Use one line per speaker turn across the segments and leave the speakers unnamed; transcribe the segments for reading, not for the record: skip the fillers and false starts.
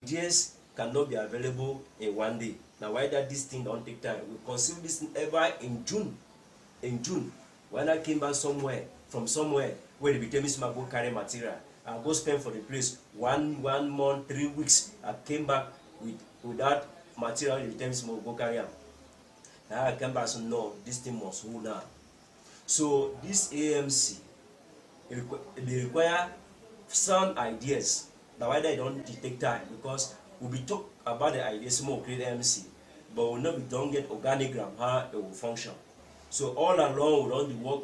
Ideas cannot be available in one day. Now why that this thing don't take time? We conceived this thing ever in June. In June, when I came back from somewhere where they became me go carry material, I go spend for the place one month, 3 weeks. I came back with that material they became me go carry am. Now I came back so no, this thing must hold now. So this A.M.C, they require sound ideas. Now why they don't take time, because we'll be talk about the ideas more create A.M.C, but we don't get organogram how it will function. So all along we don't work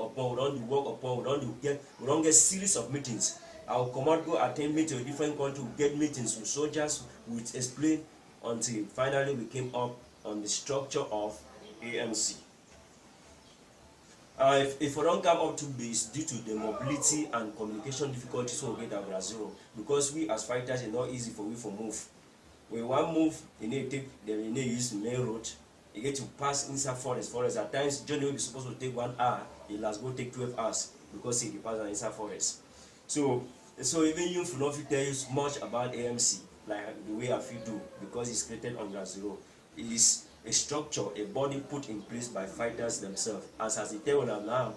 upon, we don't get series of meetings. I will come out, go attend meeting to a different country, we get meetings with soldiers, we explain until finally we came up on the structure of A.M.C. If we don't come up to this due to the mobility and communication difficulties we get at Brazil, because we as fighters it's not easy for we to move. When one move, you need to take the use main road. You get to pass inside forest. At times, journey will be supposed to take 1 hour. It last go take 12 hours because it pass inside forest. So even you will not tell you much about A.M.C like the way I feel do, because it's created on Brazil. It is a structure, a body put in place by fighters themselves. As they tell them now,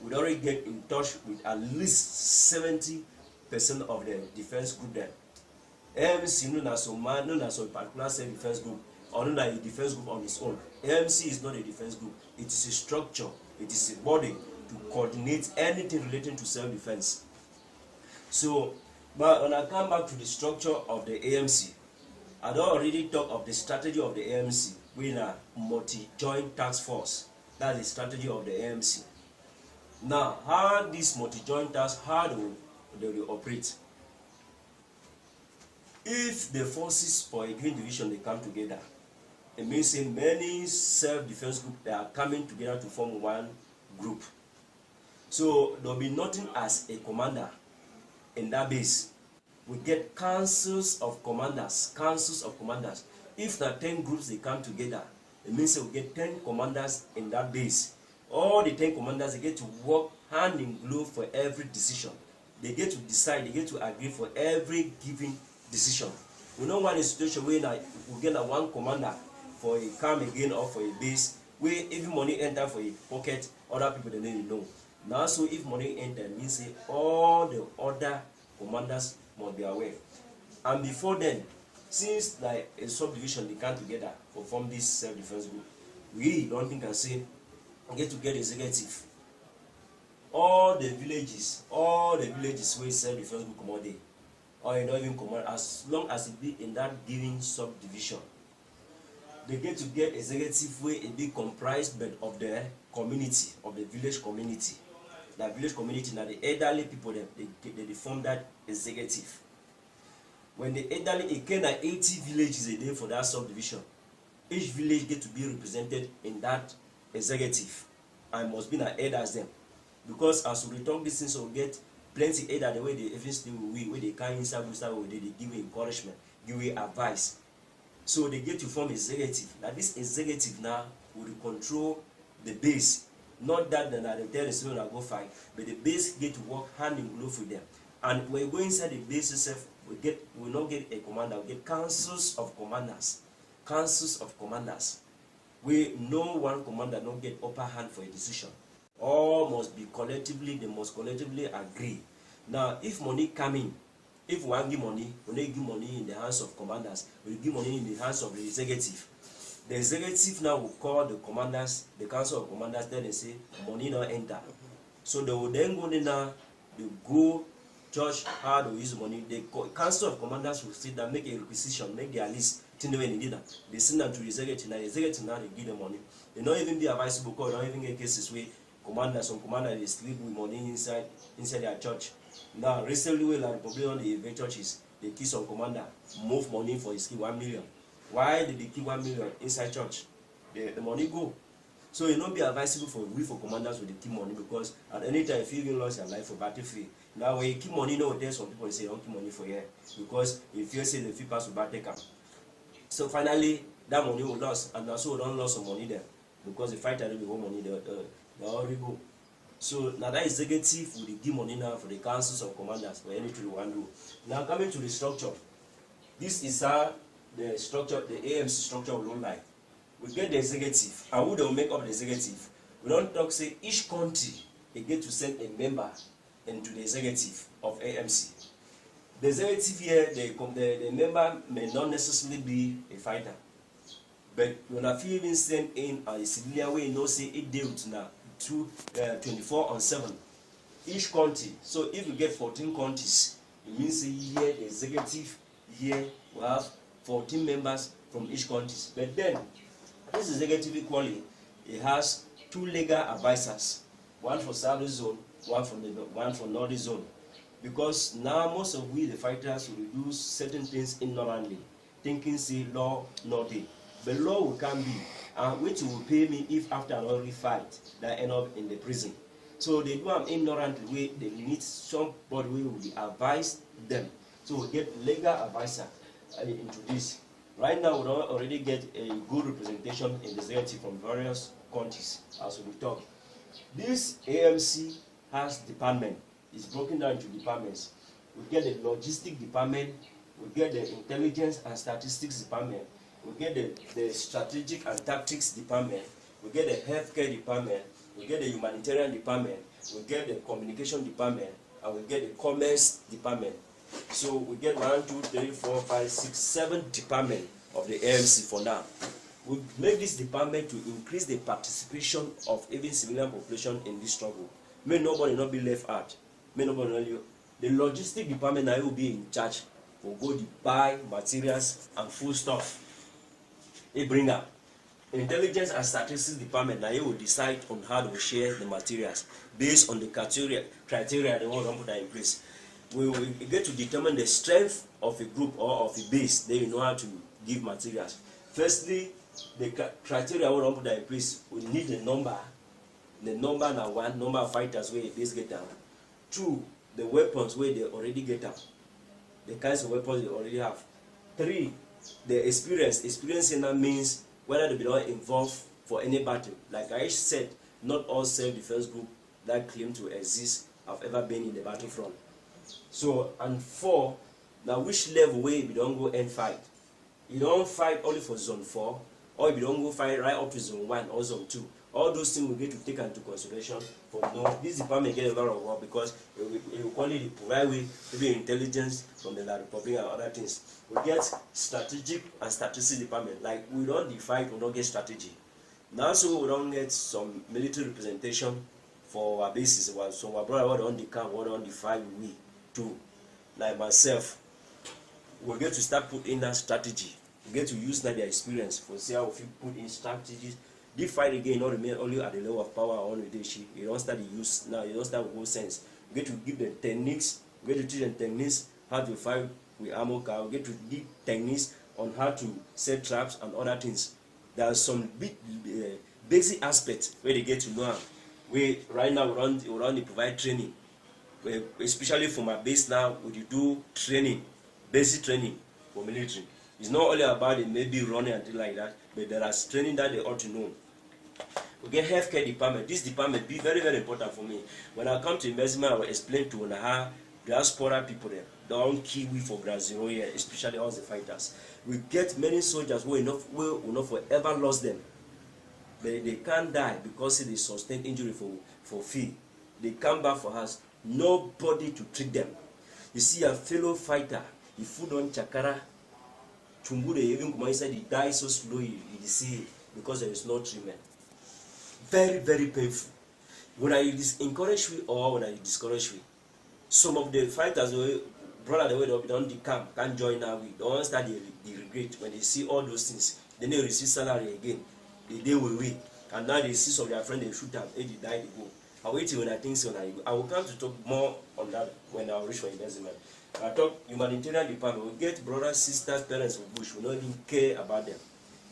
we already get in touch with at least 70% of the defense group there. A.M.C known as a particular self-defense group, or known as a defense group on its own. A.M.C is not a defense group. It is a structure. It is a body to coordinate anything relating to self-defense. So, but when I come back to the structure of the A.M.C, I don't already talk of the strategy of the A.M.C. We are multi-joint task force. That's the strategy of the A.M.C. Now, how this multi-joint task, how they will operate? If the forces for a green division they come together, it means in many self-defense groups they are coming together to form one group. So there will be nothing as a commander in that base. We get councils of commanders. If there are 10 groups they come together, it means we get 10 commanders in that base. All the 10 commanders they get to work hand in glove for every decision. They get to decide, they get to agree for every given decision. We don't want a situation where we get one commander for a camp again or for a base where if money enter for a pocket, other people they don't know. Now so if money enter, it means all the other commanders must be aware. And before then, since like a subdivision they come together to form this self-defense group, we don't think and say get to get executive. All the villages where self-defense group come out there, or you don't even come out, as long as it be in that given subdivision, they get to get executive where it be comprised but of the community, of the village community. The village community now the elderly people they form that executive. When the elderly, it can 80 villages a day for that subdivision. Each village get to be represented in that executive and must be an elder as them. Because as we talk this thing, so we get plenty elder the way they even still where they can inside where they give encouragement, give advice. So they get to form executive. Now this executive now will control the base. Not that they tell the student to go fight, but the base get to work hand in glove with them. And when you go inside the base itself, we not get a commander, we get councils of commanders. We no one commander not get upper hand for a decision. All must be collectively, they must collectively agree. Now if money come in, if we want give money, we don't give money in the hands of commanders, we give money in the hands of the executive. The executive now will call the commanders, the council of commanders, then they say money not enter. So they will then go in now, they go judge how to use money. The council of commanders will sit down, make a requisition, make their list. They send them to the executive. Now the executive now they give them money. They not even be advisable because they don't even get cases where some commanders they sleep with money inside their church. Now recently we like probably on the event churches, they kill some commander, move money for his key 1 million. Why did they keep 1 million inside church? The money go. So it not be advisable for commanders with the keep money, because at any time if you even lost your life for battlefield. Now when you keep money nowadays, some people say don't keep money for here because if you say the fee pass to battle camp. So finally that money will lose, and also we don't lose some money there because the fighter will be whole money they already go. So now that executive will give money now for the councils of commanders for anything we want to do. Now coming to the structure. This is how the structure, the A.M.C structure will look like. We get the executive, and who will make up the executive? We don't talk, say, each country, they get to send a member into the executive of A.M.C. The executive here, the member may not necessarily be a fighter. But when I feel even send in a civilian way, no say it deals now to 24/7. Each country. So if you get 14 countries, it means here the executive here will have 14 members from each country. But then this executive equally, it has 2 legal advisors, one for South Zone, one for North Zone. Because now most of we the fighters will do certain things ignorantly, thinking say law not day. But law will can be, and which will pay me if after an only fight that end up in the prison. So they do them ignorantly way, they need somebody who will advise them. So we get legal advisor into this. Right now we don't already get a good representation in the executive from various countries as we talk. This A.M.C has department. It's broken down into departments. We get the logistic department, we get the intelligence and statistics department, we get the strategic and tactics department, we get the healthcare department, we get the humanitarian department, we get the communication department, and we get the commerce department. So we get 1, 2, 3, 4, 5, 6, 7 departments of the A.M.C for now. We make this department to increase the participation of even civilian population in this struggle. May nobody not be left out. May nobody not leave. The logistic department now will be in charge for go to buy materials and food stuff. They bring up. Intelligence and statistics department now will decide on how to share the materials based on the criteria they want to put in place. We will get to determine the strength of a group or of a base. They know how to give materials. Firstly, the criteria we want to put in place. We need the number. The number now 1, number of fighters where a base get down. 2, the weapons where they already get down. The kinds of weapons they already have. 3, the experience. Experience in that means whether they be not involved for any battle. Like I said, not all self-defense groups that claim to exist have ever been in the battlefront. So, and 4, now which level where we don't go and fight. You don't fight only for zone 4, or if you don't go fight right up to zone 1 or zone 2. All those things we get to take into consideration for this department get a lot of work because it will call it the provide with maybe intelligence from the Republic and other things. We get strategic and statistics department. Like we don't fight, we don't get strategy. Now so we don't get some military representation for our bases. So my brother what on the camp, what on the fight we too. Like myself, we get to start put in that strategy. We get to use that their experience for see how we put in strategies. This fight again not remain only at the level of power or leadership. You don't start the use now, you don't start with whole sense. We get to give them techniques, we get to teach them techniques, how to fight with ammo car, we get to give techniques on how to set traps and other things. There are some big basic aspects where they get to know. We right now we run provide training. Especially for my base now, we do training, basic training for military. It's not only about it maybe running and things like that, but there is training that they ought to know. We get healthcare department. This department be very, very important for me. When I come to investment, I will explain to how diaspora people there don't kill we for ground zero here, especially all the fighters. We get many soldiers who will not forever lost them. But they can't die because they sustain injury for fee. They come back for us. Nobody to treat them. You see a fellow fighter, he food on chakara, Chumbude even come inside, he dies so slowly, you see, because there is no treatment. Very, very painful. When I encourage you or when I discourage you, some of the fighters, brother, the way they don't decamp, can't join now, we don't start the regret when they see all those things. Then they receive salary again. The day will wait. And now they see some of their friends, they shoot them, they die, they go. I wait till when I think so. I will come to talk more on that when I reach for investment. I talk humanitarian department. We get brothers, sisters, parents of bush. We don't even care about them.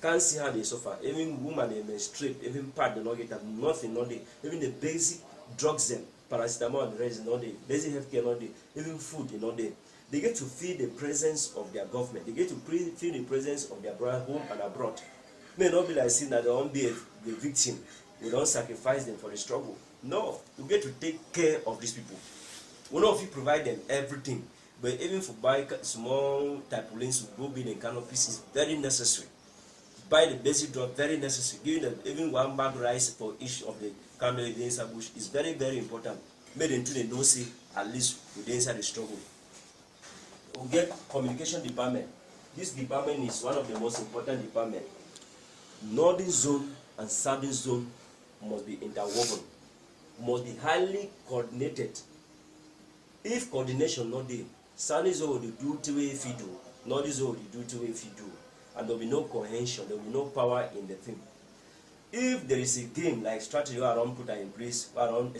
Can't see how they suffer. Even women they menstruate, even part they not get nothing, not they. Even the basic drugs them, paracetamol and the rest not they. Basic healthcare not they. Even food they not they. They get to feel the presence of their government. They get to feel the presence of their brother home and abroad. May not be like saying that they won't be the victim. We don't sacrifice them for the struggle. No, we get to take care of these people. We know if you provide them everything, But even for buy small tarpaulins to go build in canopies is very necessary. Buy the basic drop, very necessary. Giving them even one bag rice for each of the canopy in the inside bush is very, very important. Made into the no see at least with the inside the struggle. We get communication department. This department is one of the most important departments. Northern zone and southern zone must be interwoven, must be highly coordinated. If coordination not there, southern zone will do two-way feed, northern zone will do two-way feed, and there will be no cohesion, there will be no power in the thing. If there is a game like strategy around put in place, around